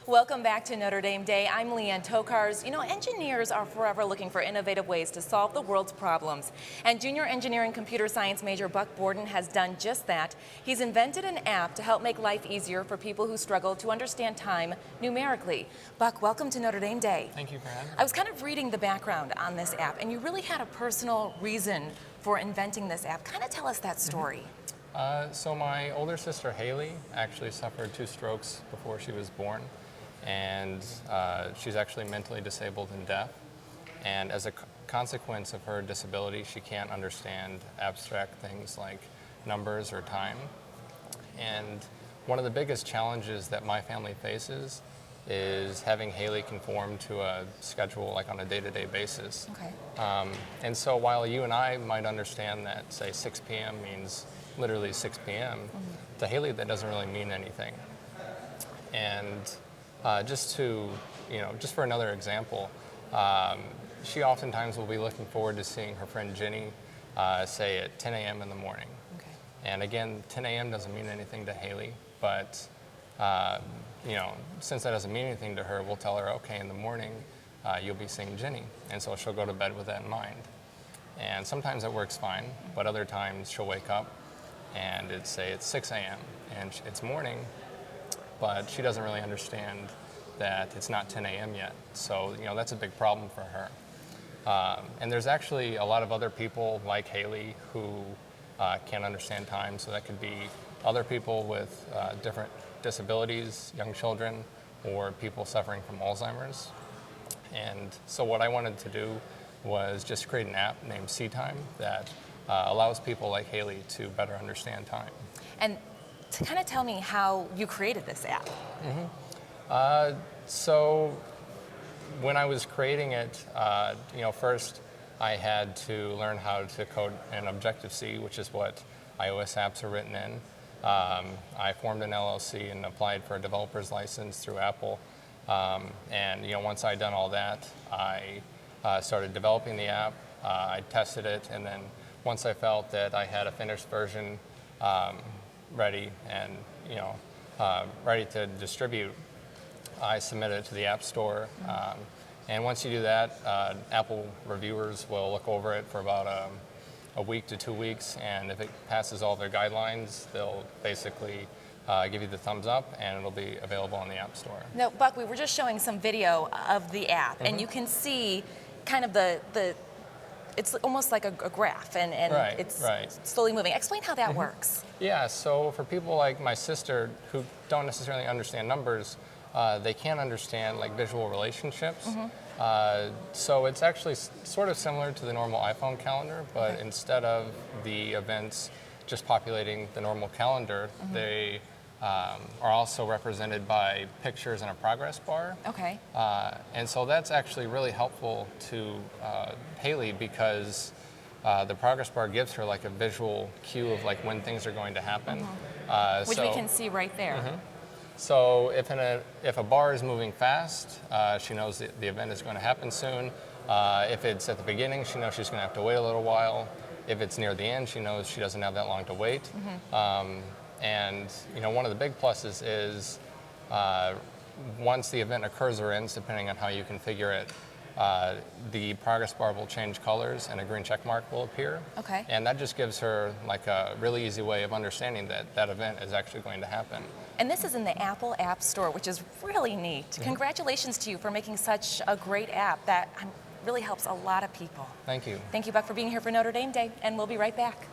Welcome back to Notre Dame Day. I'm Leanne Tokars. You know, engineers are forever looking for innovative ways to solve the world's problems. And junior engineering computer science major Buck Bourdon has done just that. He's invented an app to help make life easier for people who struggle to understand time numerically. Buck, welcome to Notre Dame Day. Thank you for having me. I was kind of reading the background on this app, and you really had a personal reason for inventing this app. Kind of tell us that story. So my older sister Haley actually suffered 2 strokes before she was born, and she's actually mentally disabled and deaf. And as a consequence of her disability, she can't understand abstract things like numbers or time. And one of the biggest challenges that my family faces is having Haley conform to a schedule like on a day-to-day basis. Okay. And so while you and I might understand that, say, 6 p.m. means literally 6 p.m., to Haley that doesn't really mean anything. And just for another example, she oftentimes will be looking forward to seeing her friend Ginny, say at 10 a.m. in the morning. Okay. And again, 10 a.m. doesn't mean anything to Haley, but since that doesn't mean anything to her, we'll tell her, okay, in the morning, you'll be seeing Ginny. And so she'll go to bed with that in mind. And sometimes that works fine, but other times she'll wake up and it's 6 a.m. and it's morning, but she doesn't really understand that it's not 10 a.m. yet. So, that's a big problem for her. And there's actually a lot of other people like Haley who can't understand time. So that could be other people with different disabilities, young children, or people suffering from Alzheimer's. And so what I wanted to do was just create an app named C-Time that allows people like Haley to better understand time. And to kind of tell me how you created this app. So when I was creating it, first I had to learn how to code in Objective-C, which is what iOS apps are written in. I formed an LLC and applied for a developer's license through Apple. And once I'd done all that, I started developing the app. I tested it, and then once I felt that I had a finished version ready and ready to distribute, I submitted it to the App Store. And once you do that, Apple reviewers will look over it for about a week to 2 weeks, and if it passes all their guidelines, they'll basically give you the thumbs up, and it'll be available on the App Store. Now, Buck, we were just showing some video of the app, and you can see kind of it's almost like a graph, and it's slowly moving. Explain how that works. Yeah, so for people like my sister who don't necessarily understand numbers, they can't understand like visual relationships. So it's actually sort of similar to the normal iPhone calendar, but instead of the events just populating the normal calendar, they are also represented by pictures and a progress bar. Okay. And so that's actually really helpful to Haley because the progress bar gives her like a visual cue of like when things are going to happen. Which we can see right there. So if a bar is moving fast, she knows that the event is going to happen soon. If it's at the beginning, she knows she's going to have to wait a little while. If it's near the end, she knows she doesn't have that long to wait. And one of the big pluses is once the event occurs or ends, depending on how you configure it, the progress bar will change colors and a green check mark will appear. Okay. And that just gives her like a really easy way of understanding that that event is actually going to happen. And this is in the Apple App Store, which is really neat. Congratulations to you for making such a great app that really helps a lot of people. Thank you. Thank you, Buck, for being here for Notre Dame Day, and we'll be right back.